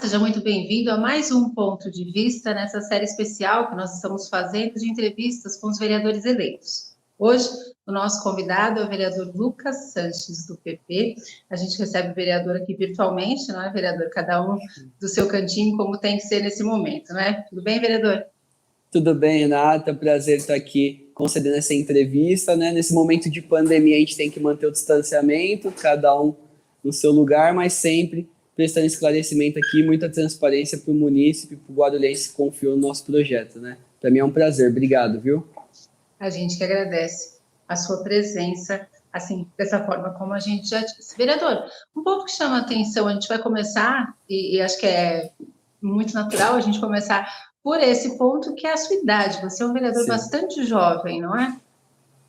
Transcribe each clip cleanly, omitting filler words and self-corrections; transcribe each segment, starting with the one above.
seja muito bem-vindo a mais um Ponto de Vista nessa série especial que nós estamos fazendo de entrevistas com os vereadores eleitos. Hoje, o nosso convidado é o vereador Lucas Sanches, do PP. A gente recebe o vereador aqui virtualmente, não é, vereador? Cada um do seu cantinho, como tem que ser nesse momento, não é? Tudo bem, vereador? Tudo bem, Renata, prazer estar aqui concedendo essa entrevista, né? Nesse momento de pandemia, a gente tem que manter o distanciamento, cada um no seu lugar, mas sempre prestando esclarecimento aqui, muita transparência para o munícipe, para o guarulhense que confiou no nosso projeto, né? Para mim é um prazer, obrigado, viu? A gente que agradece a sua presença, assim, dessa forma como a gente já disse. Vereador, um ponto que chama a atenção, a gente vai começar, e acho que é muito natural a gente começar por esse ponto, que é a sua idade. Você é um vereador bastante jovem, não é?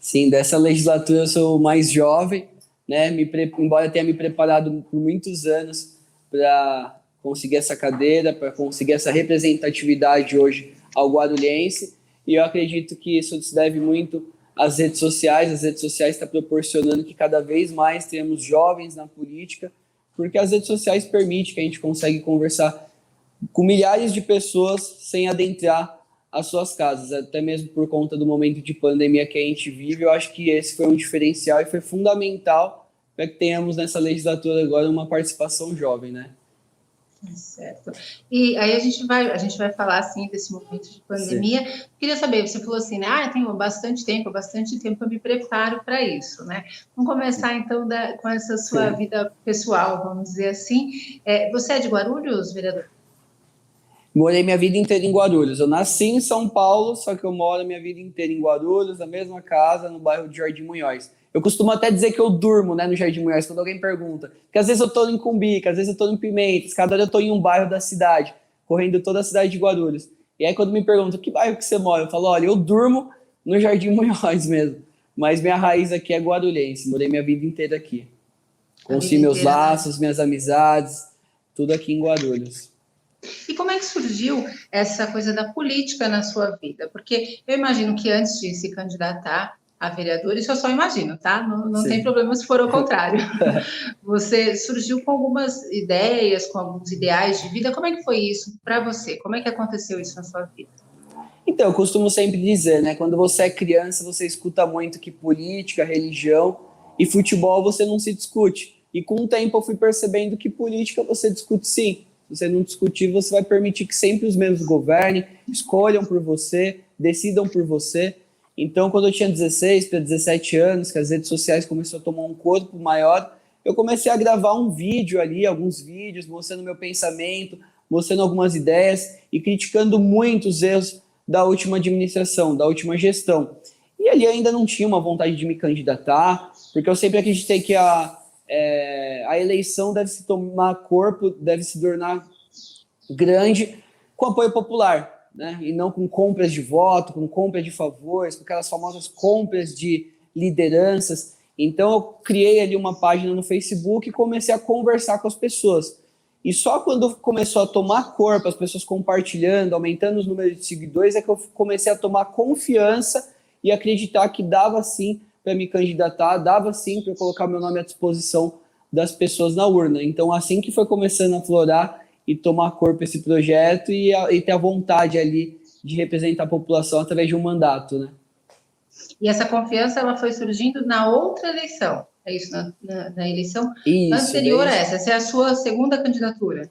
Sim, dessa legislatura eu sou o mais jovem, né? Embora tenha me preparado por muitos anos para conseguir essa cadeira, para conseguir essa representatividade hoje ao guarulhense, e eu acredito que isso se deve muito às redes sociais. As redes sociais estão proporcionando que cada vez mais tenhamos jovens na política, porque as redes sociais permitem que a gente consiga conversar com milhares de pessoas sem adentrar as suas casas, até mesmo por conta do momento de pandemia que a gente vive. Eu acho que esse foi um diferencial e foi fundamental para que tenhamos nessa legislatura agora uma participação jovem, né? Certo. E aí a gente vai falar, assim, desse momento de pandemia. Sim. Queria saber, você falou assim, né? Eu tenho bastante tempo eu me preparo para isso, né? Vamos começar, então, com essa sua vida pessoal, vamos dizer assim. Você é de Guarulhos, vereador? Morei minha vida inteira em Guarulhos. Eu nasci em São Paulo, só que eu moro minha vida inteira em Guarulhos, na mesma casa, no bairro de Jardim Munhoz. Eu costumo até dizer que eu durmo, né, no Jardim Munhoz, quando alguém pergunta. Porque às vezes eu estou em Cumbica, às vezes eu estou em Pimentas, cada hora eu estou em um bairro da cidade, correndo toda a cidade de Guarulhos. E aí quando me perguntam, que bairro que você mora? Eu falo, olha, eu durmo no Jardim Munhoz mesmo. Mas minha raiz aqui é guarulhense, morei minha vida inteira aqui. Construí meus laços, minhas amizades, tudo aqui em Guarulhos. E como é que surgiu essa coisa da política na sua vida? Porque eu imagino que antes de se candidatar a vereador, isso eu só imagino, tá? Não tem problema se for ao contrário. Você surgiu com algumas ideias, com alguns ideais de vida. Como é que foi isso para você? Como é que aconteceu isso na sua vida? Então, eu costumo sempre dizer, né? Quando você é criança, você escuta muito que política, religião e futebol você não se discute. E com o tempo eu fui percebendo que política você discute sim. Se você não discutir, você vai permitir que sempre os mesmos governem, escolham por você, decidam por você. Então, quando eu tinha 16 para 17 anos, que as redes sociais começaram a tomar um corpo maior, eu comecei a gravar um vídeo ali, alguns vídeos, mostrando meu pensamento, mostrando algumas ideias e criticando muito os erros da última administração, da última gestão. E ali ainda não tinha uma vontade de me candidatar, porque eu sempre acreditei que a eleição deve se tomar corpo, deve se tornar grande com apoio popular, né? E não com compras de voto, com compras de favores, com aquelas famosas compras de lideranças. Então eu criei ali uma página no Facebook e comecei a conversar com as pessoas. E só quando começou a tomar corpo, as pessoas compartilhando, aumentando os números de seguidores, é que eu comecei a tomar confiança e acreditar que dava sim para me candidatar, dava sim para eu colocar meu nome à disposição das pessoas na urna. Então, assim que foi começando a florar e tomar corpo esse projeto e ter a vontade ali de representar a população através de um mandato, né? E essa confiança, ela foi surgindo na outra eleição, é isso? Na eleição anterior a essa? Essa é a sua segunda candidatura?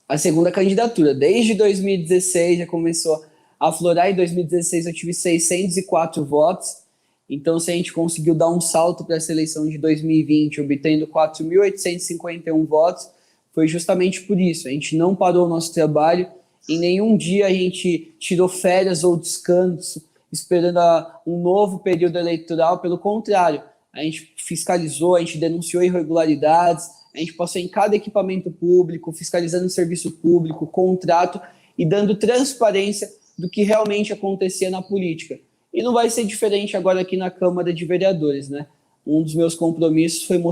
A segunda candidatura. Desde 2016 já começou a florar. Em 2016 eu tive 604 votos. Então, se a gente conseguiu dar um salto para essa eleição de 2020, obtendo 4.851 votos, foi justamente por isso. A gente não parou o nosso trabalho, em nenhum dia a gente tirou férias ou descanso, esperando um novo período eleitoral. Pelo contrário, a gente fiscalizou, a gente denunciou irregularidades, a gente passou em cada equipamento público, fiscalizando o serviço público, contrato e dando transparência do que realmente acontecia na política. E não vai ser diferente agora aqui na Câmara de Vereadores, né? Um dos meus compromissos foi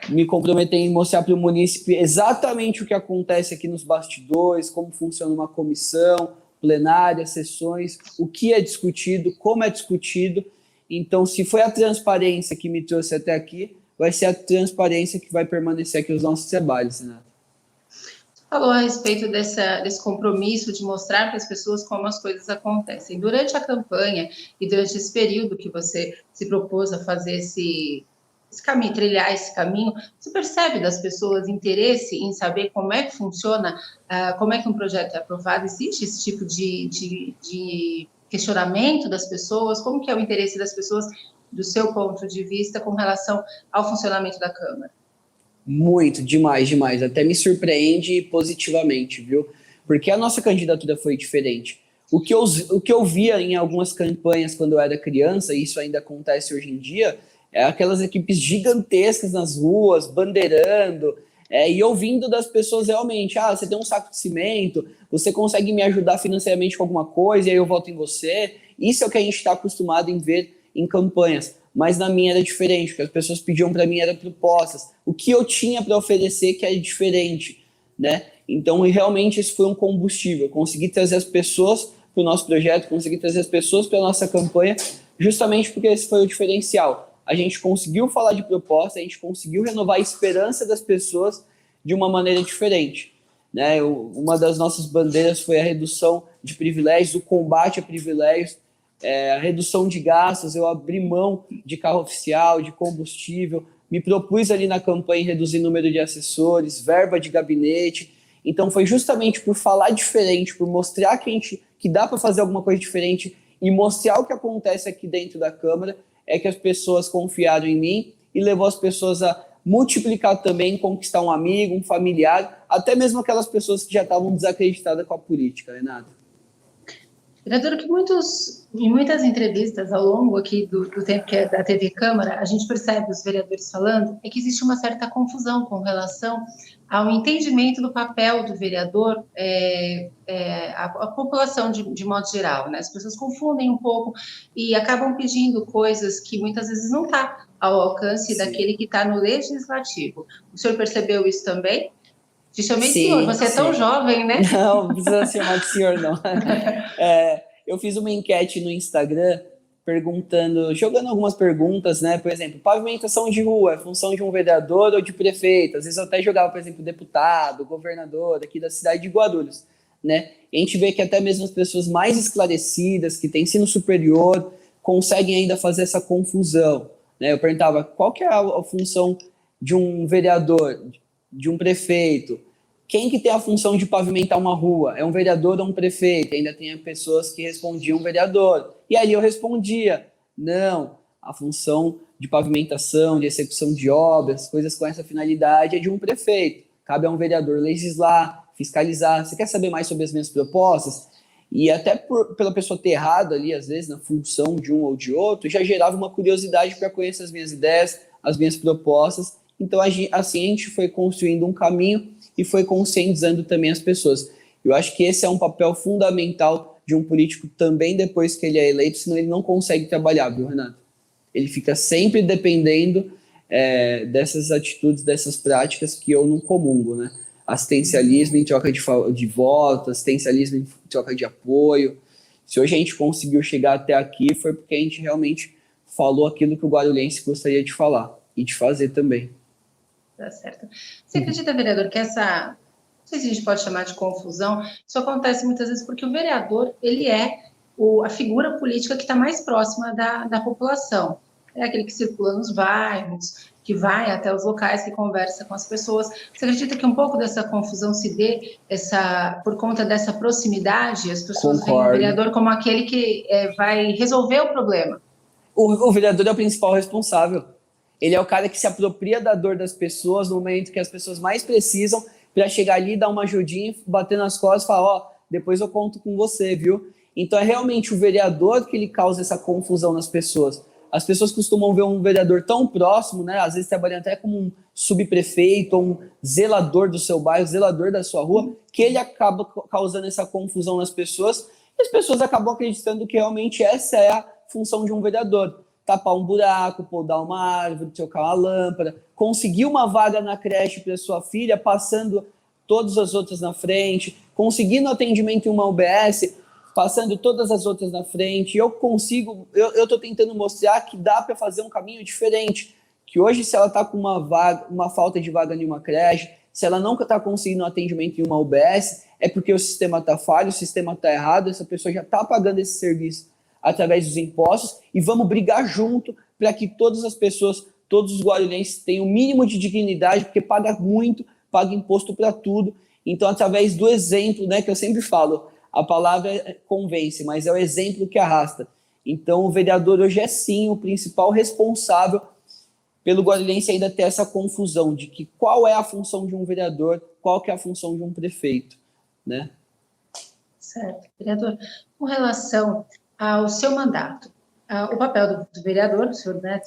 me comprometer em mostrar para o munícipe exatamente o que acontece aqui nos bastidores, como funciona uma comissão, plenária, sessões, o que é discutido, como é discutido. Então, se foi a transparência que me trouxe até aqui, vai ser a transparência que vai permanecer aqui nos nossos trabalhos, né? falou a respeito desse compromisso de mostrar para as pessoas como as coisas acontecem. Durante a campanha e durante esse período que você se propôs a fazer esse caminho, trilhar esse caminho, você percebe das pessoas interesse em saber como é que funciona, como é que um projeto é aprovado? Existe esse tipo de questionamento das pessoas? Como que é o interesse das pessoas, do seu ponto de vista, com relação ao funcionamento da Câmara? Muito, demais, demais. Até me surpreende positivamente, viu? Porque a nossa candidatura foi diferente. O que eu via em algumas campanhas quando eu era criança, e isso ainda acontece hoje em dia, é aquelas equipes gigantescas nas ruas, bandeirando, e ouvindo das pessoas realmente, você tem um saco de cimento, você consegue me ajudar financeiramente com alguma coisa, e aí eu voto em você. Isso é o que a gente está acostumado em ver em campanhas. Mas na minha era diferente, o que as pessoas pediam para mim eram propostas. O que eu tinha para oferecer que era diferente, né? Então, realmente, isso foi um combustível. Eu consegui trazer as pessoas para o nosso projeto, consegui trazer as pessoas para a nossa campanha, justamente porque esse foi o diferencial. A gente conseguiu falar de proposta, a gente conseguiu renovar a esperança das pessoas de uma maneira diferente, né? Uma das nossas bandeiras foi a redução de privilégios, o combate a privilégios, a redução de gastos. Eu abri mão de carro oficial, de combustível, me propus ali na campanha reduzir o número de assessores, verba de gabinete. Então foi justamente por falar diferente, por mostrar que dá para fazer alguma coisa diferente e mostrar o que acontece aqui dentro da Câmara, é que as pessoas confiaram em mim e levou as pessoas a multiplicar também, conquistar um amigo, um familiar, até mesmo aquelas pessoas que já estavam desacreditadas com a política, Renato. Vereador, que em muitas entrevistas ao longo aqui do tempo que é da TV Câmara, a gente percebe os vereadores falando é que existe uma certa confusão com relação ao entendimento do papel do vereador, a população de modo geral, né? As pessoas confundem um pouco e acabam pedindo coisas que muitas vezes não está ao alcance daquele que está no legislativo. O senhor percebeu isso também? Te chamei de senhor, você é tão jovem, né? Não, não precisa chamar de senhor, não. Eu fiz uma enquete no Instagram jogando algumas perguntas, né? Por exemplo, pavimentação de rua é função de um vereador ou de prefeito? Às vezes eu até jogava, por exemplo, deputado, governador aqui da cidade de Guarulhos, né? E a gente vê que até mesmo as pessoas mais esclarecidas, que têm ensino superior, conseguem ainda fazer essa confusão, né? Eu perguntava qual que é a função de um vereador, de um prefeito. Quem que tem a função de pavimentar uma rua? É um vereador ou um prefeito? Ainda tem pessoas que respondiam vereador. E ali eu respondia, não, a função de pavimentação, de execução de obras, coisas com essa finalidade é de um prefeito. Cabe a um vereador legislar, fiscalizar. Você quer saber mais sobre as minhas propostas? E até pela pessoa ter errado ali, às vezes, na função de um ou de outro, já gerava uma curiosidade para conhecer as minhas ideias, as minhas propostas. Então, assim, a gente foi construindo um caminho e foi conscientizando também as pessoas. Eu acho que esse é um papel fundamental de um político também depois que ele é eleito, senão ele não consegue trabalhar, viu, Renato? Ele fica sempre dependendo dessas atitudes, dessas práticas que eu não comungo, né? Assistencialismo em troca de voto, assistencialismo em troca de apoio. Se hoje a gente conseguiu chegar até aqui, foi porque a gente realmente falou aquilo que o guarulhense gostaria de falar e de fazer também. Tá certo. Você acredita, vereador, que não sei se a gente pode chamar de confusão, isso acontece muitas vezes porque o vereador, ele é a figura política que está mais próxima da população. É aquele que circula nos bairros, que vai até os locais, que conversa com as pessoas. Você acredita que um pouco dessa confusão se dê por conta dessa proximidade? As pessoas veem o vereador como aquele que vai resolver o problema. O vereador é o principal responsável. Ele é o cara que se apropria da dor das pessoas no momento que as pessoas mais precisam, para chegar ali, dar uma ajudinha, bater nas costas e falar, depois eu conto com você, viu? Então é realmente o vereador que ele causa essa confusão nas pessoas. As pessoas costumam ver um vereador tão próximo, né? Às vezes trabalhando até como um subprefeito ou um zelador do seu bairro, zelador da sua rua, que ele acaba causando essa confusão nas pessoas, e as pessoas acabam acreditando que realmente essa é a função de um vereador. Tapar um buraco, podar uma árvore, trocar uma lâmpada, conseguir uma vaga na creche para sua filha, passando todas as outras na frente, conseguindo atendimento em uma UBS, passando todas as outras na frente. Eu estou tentando mostrar que dá para fazer um caminho diferente, que hoje, se ela está com uma falta de vaga em uma creche, Se ela não está conseguindo atendimento em uma UBS, é porque o sistema está falho, o sistema está errado, essa pessoa já está pagando esse serviço através dos impostos, e vamos brigar junto para que todas as pessoas, todos os guarulhenses tenham o mínimo de dignidade, porque paga muito, paga imposto para tudo. Então, através do exemplo, né, que eu sempre falo, a palavra convence, mas é o exemplo que arrasta. Então, o vereador hoje é sim o principal responsável pelo guarulhense ainda ter essa confusão de que qual é a função de um vereador, qual que é a função de um prefeito, né? Certo, vereador. Com relação ao seu mandato, o papel do vereador, o senhor, né,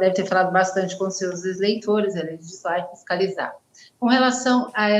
deve ter falado bastante com seus eleitores, é legislar e fiscalizar. Com relação a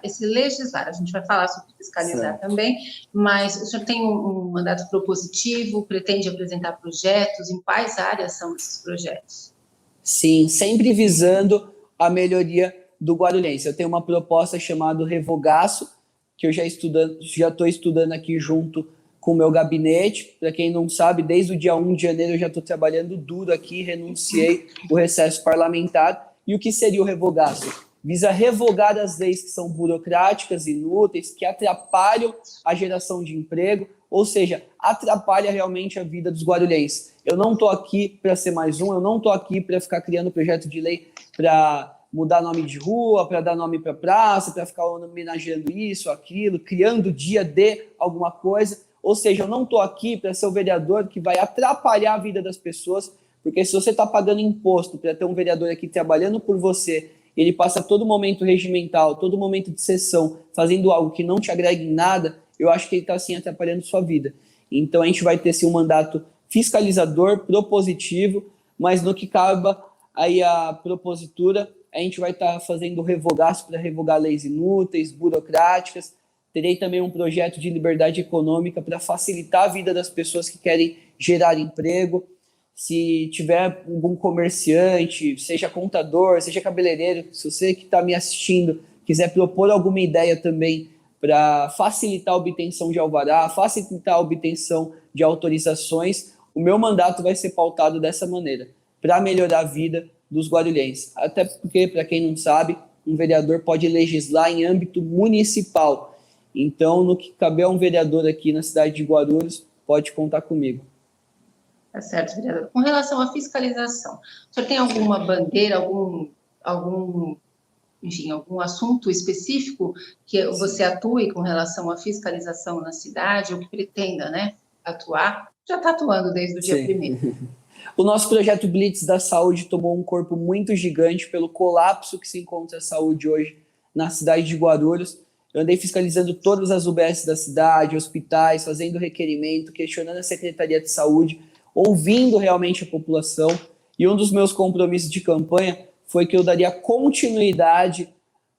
esse legislar, a gente vai falar sobre fiscalizar também, mas o senhor tem um mandato propositivo, pretende apresentar projetos, em quais áreas são esses projetos? Sim, sempre visando a melhoria do guarulhense. Eu tenho uma proposta chamada Revogaço, que eu já estou estudando aqui junto com o meu gabinete. Para quem não sabe, desde o dia 1 de janeiro eu já estou trabalhando duro aqui, renunciei o recesso parlamentar. E o que seria o Revogaço? Visa revogar as leis que são burocráticas, inúteis, que atrapalham a geração de emprego, ou seja, atrapalha realmente a vida dos guarulhenses. Eu não estou aqui para ser mais um, eu não estou aqui para ficar criando projeto de lei para mudar nome de rua, para dar nome para praça, para ficar homenageando isso, aquilo, criando dia de alguma coisa. Ou seja, eu não estou aqui para ser o vereador que vai atrapalhar a vida das pessoas, porque se você está pagando imposto para ter um vereador aqui trabalhando por você, ele passa todo momento regimental, todo momento de sessão, fazendo algo que não te agrega em nada, eu acho que ele está assim atrapalhando sua vida. Então a gente vai ter sim um mandato fiscalizador, propositivo, mas no que cabe aí a propositura, a gente vai estar fazendo revogaço para revogar leis inúteis, burocráticas. Terei também um projeto de liberdade econômica para facilitar a vida das pessoas que querem gerar emprego. Se tiver algum comerciante, seja contador, seja cabeleireiro, se você que está me assistindo quiser propor alguma ideia também para facilitar a obtenção de alvará, facilitar a obtenção de autorizações, o meu mandato vai ser pautado dessa maneira, para melhorar a vida dos guarulhenses. Até porque, para quem não sabe, um vereador pode legislar em âmbito municipal. Então, no que caber a um vereador aqui na cidade de Guarulhos, pode contar comigo. Tá certo, vereador. Com relação à fiscalização, o senhor tem alguma bandeira, enfim, algum assunto específico que você atue com relação à fiscalização na cidade, ou que pretenda, né, atuar? Já está atuando desde o dia 1º. O nosso projeto Blitz da Saúde tomou um corpo muito gigante pelo colapso que se encontra a saúde hoje na cidade de Guarulhos. Eu andei fiscalizando todas as UBS da cidade, hospitais, fazendo requerimento, questionando a Secretaria de Saúde, ouvindo realmente a população. E um dos meus compromissos de campanha foi que eu daria continuidade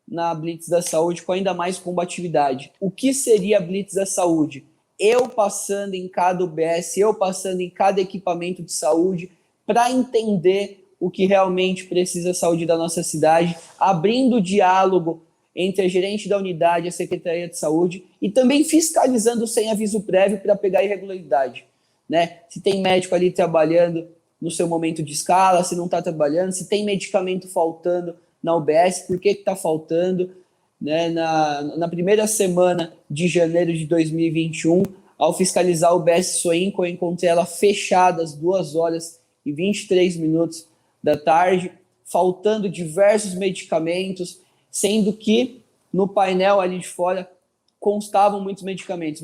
na Blitz da Saúde com ainda mais combatividade. O que seria a Blitz da Saúde? Eu passando em cada UBS, eu passando em cada equipamento de saúde para entender o que realmente precisa a saúde da nossa cidade, abrindo diálogo entre a gerente da unidade e a Secretaria de Saúde e também fiscalizando sem aviso prévio para pegar irregularidade, né? Se tem médico ali trabalhando no seu momento de escala, se não está trabalhando, se tem medicamento faltando na UBS, por que está faltando, né? Na primeira semana de janeiro de 2021, ao fiscalizar a UBS Soinco, eu encontrei ela fechada às 2h23 da tarde, faltando diversos medicamentos, sendo que no painel ali de fora constavam muitos medicamentos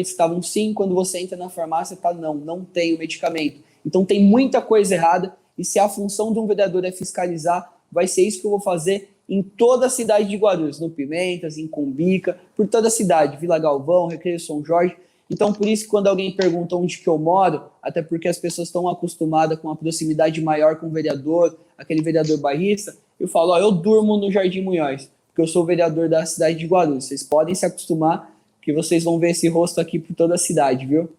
estavam sim, quando você entra na farmácia, tá não tem o medicamento. Então tem muita coisa errada, e se a função de um vereador é fiscalizar, vai ser isso que eu vou fazer em toda a cidade de Guarulhos, no Pimentas, em Cumbica, por toda a cidade, Vila Galvão, Recreio São Jorge. Então, por isso que quando alguém pergunta onde que eu moro, até porque as pessoas estão acostumadas com a proximidade maior com o vereador, aquele vereador bairrista, eu falo, ó, eu durmo no Jardim Munhoz, porque eu sou vereador da cidade de Guarulhos. Vocês podem se acostumar, que vocês vão ver esse rosto aqui por toda a cidade, viu?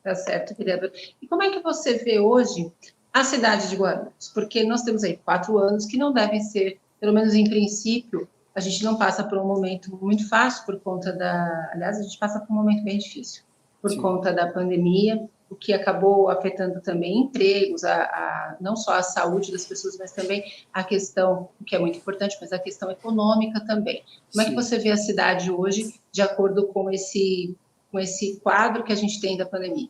Tá certo, vereador. E como é que você vê hoje a cidade de Guarulhos? Porque nós temos aí 4 anos que não devem ser, pelo menos em princípio, a gente não passa por um momento muito fácil por conta aliás, a gente passa por um momento bem difícil por conta da pandemia. o que acabou afetando também empregos, não só a saúde das pessoas, mas também a questão, o que é muito importante, mas a questão econômica também. Como é que você vê a cidade hoje, de acordo com esse quadro que a gente tem da pandemia?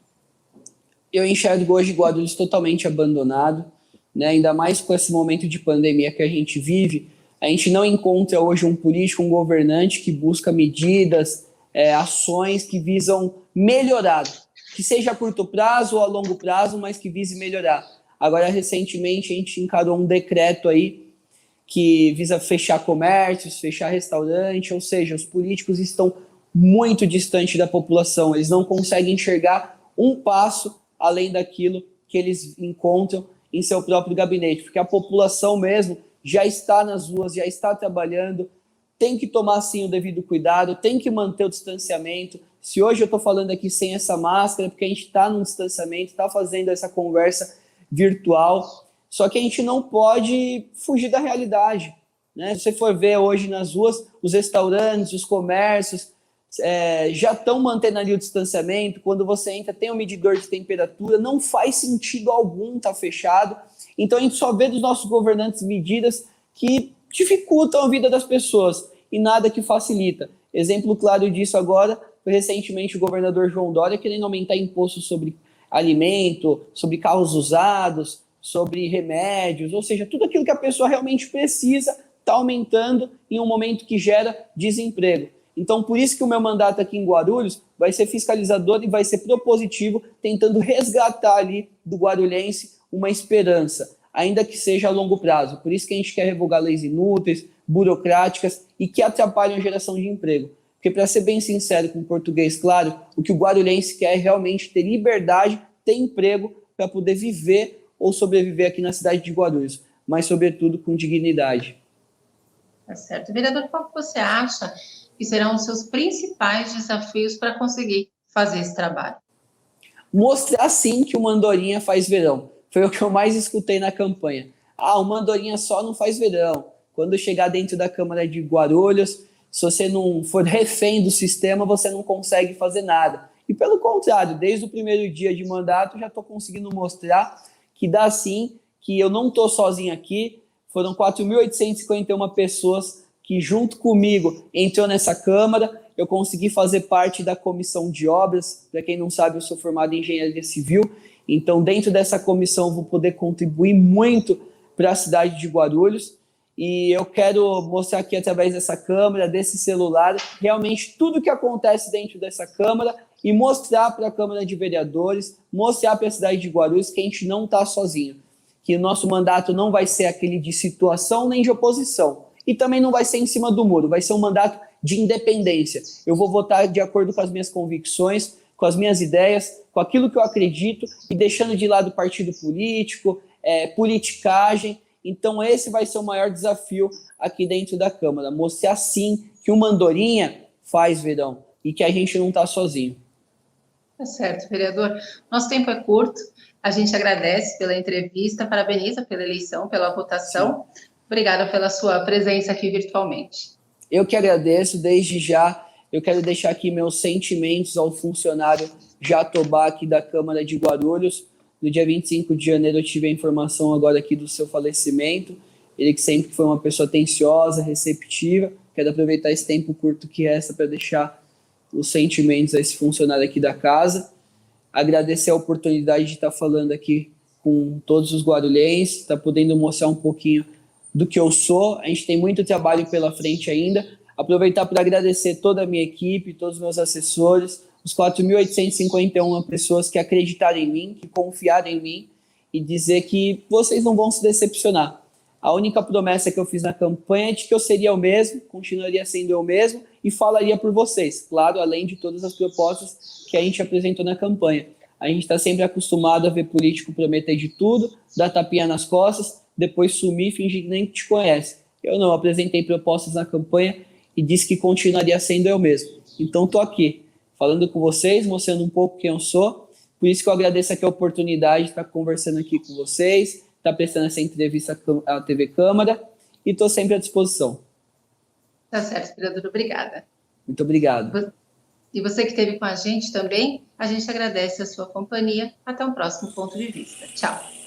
Eu enxergo hoje Guarulhos totalmente abandonado, né? Ainda mais com esse momento de pandemia que a gente vive. A gente não encontra hoje um político, um governante que busca medidas, ações que visam melhorar, que seja a curto prazo ou a longo prazo, mas que vise melhorar. Agora, recentemente, a gente encarou um decreto aí que visa fechar comércios, fechar restaurante, ou seja, os políticos estão muito distantes da população, eles não conseguem enxergar um passo além daquilo que eles encontram em seu próprio gabinete, porque a população mesmo já está nas ruas, já está trabalhando, tem que tomar sim o devido cuidado, tem que manter o distanciamento. Se hoje eu estou falando aqui sem essa máscara, é porque a gente está no distanciamento, está fazendo essa conversa virtual, só que a gente não pode fugir da realidade, né? Se você for ver hoje nas ruas, os restaurantes, os comércios, já estão mantendo ali o distanciamento. Quando você entra, tem um medidor de temperatura, não faz sentido algum estar fechado. Então a gente só vê dos nossos governantes medidas que dificultam a vida das pessoas e nada que facilita. Exemplo claro disso agora foi recentemente o governador João Dória querendo aumentar impostos sobre alimento, sobre carros usados, sobre remédios, ou seja, tudo aquilo que a pessoa realmente precisa está aumentando em um momento que gera desemprego. Então, por isso que o meu mandato aqui em Guarulhos vai ser fiscalizador e vai ser propositivo, tentando resgatar ali do guarulhense uma esperança, ainda que seja a longo prazo. Por isso que a gente quer revogar leis inúteis, burocráticas e que atrapalham a geração de emprego. Porque, para ser bem sincero com o português claro, o que o guarulhense quer é realmente ter liberdade, ter emprego para poder viver ou sobreviver aqui na cidade de Guarulhos, mas, sobretudo, com dignidade. Tá certo. Vereador, qual que você acha que serão os seus principais desafios para conseguir fazer esse trabalho? Mostrar sim que o Andorinha faz verão. Foi o que eu mais escutei na campanha. Uma Andorinha só não faz verão. Quando chegar dentro da Câmara de Guarulhos, se você não for refém do sistema, você não consegue fazer nada. E pelo contrário, desde o primeiro dia de mandato, já estou conseguindo mostrar que dá sim, que eu não estou sozinho aqui. Foram 4.851 pessoas que junto comigo entrou nessa Câmara. Eu consegui fazer parte da comissão de obras. Para quem não sabe, eu sou formado em engenharia civil, então dentro dessa comissão vou poder contribuir muito para a cidade de Guarulhos, e eu quero mostrar aqui através dessa câmera, desse celular, realmente tudo o que acontece dentro dessa Câmara e mostrar para a Câmara de Vereadores, mostrar para a cidade de Guarulhos que a gente não está sozinho, que o nosso mandato não vai ser aquele de situação nem de oposição, e também não vai ser em cima do muro, vai ser um mandato de independência. Eu vou votar de acordo com as minhas convicções, com as minhas ideias, com aquilo que eu acredito, e deixando de lado partido político, politicagem. Então esse vai ser o maior desafio aqui dentro da Câmara, mostrar sim que uma Andorinha faz verão e que a gente não está sozinho. Tá certo, vereador. Nosso tempo é curto, a gente agradece pela entrevista, parabeniza pela eleição, pela votação. Sim. Obrigada pela sua presença aqui virtualmente. Eu que agradeço, desde já. Eu quero deixar aqui meus sentimentos ao funcionário Jatobá aqui da Câmara de Guarulhos. No dia 25 de janeiro eu tive a informação agora aqui do seu falecimento. Ele que sempre foi uma pessoa atenciosa, receptiva. Quero aproveitar esse tempo curto que resta para deixar os sentimentos a esse funcionário aqui da casa. Agradecer a oportunidade de estar falando aqui com todos os guarulhenses, estar podendo mostrar um pouquinho do que eu sou. A gente tem muito trabalho pela frente ainda. Aproveitar para agradecer toda a minha equipe, todos os meus assessores, os 4.851 pessoas que acreditaram em mim, que confiaram em mim, e dizer que vocês não vão se decepcionar. A única promessa que eu fiz na campanha é de que eu seria eu mesmo, continuaria sendo eu mesmo e falaria por vocês, claro, além de todas as propostas que a gente apresentou na campanha. A gente está sempre acostumado a ver político prometer de tudo, dar tapinha nas costas, depois sumir e fingir que nem te conhece. Eu não, apresentei propostas na campanha e disse que continuaria sendo eu mesmo. Então estou aqui, falando com vocês, mostrando um pouco quem eu sou. Por isso que eu agradeço aqui a oportunidade de estar conversando aqui com vocês, estar prestando essa entrevista à TV Câmara, e estou sempre à disposição. Tá certo, vereador, obrigada. Muito obrigado. E você que esteve com a gente também, a gente agradece a sua companhia. Até um próximo ponto de vista. Tchau!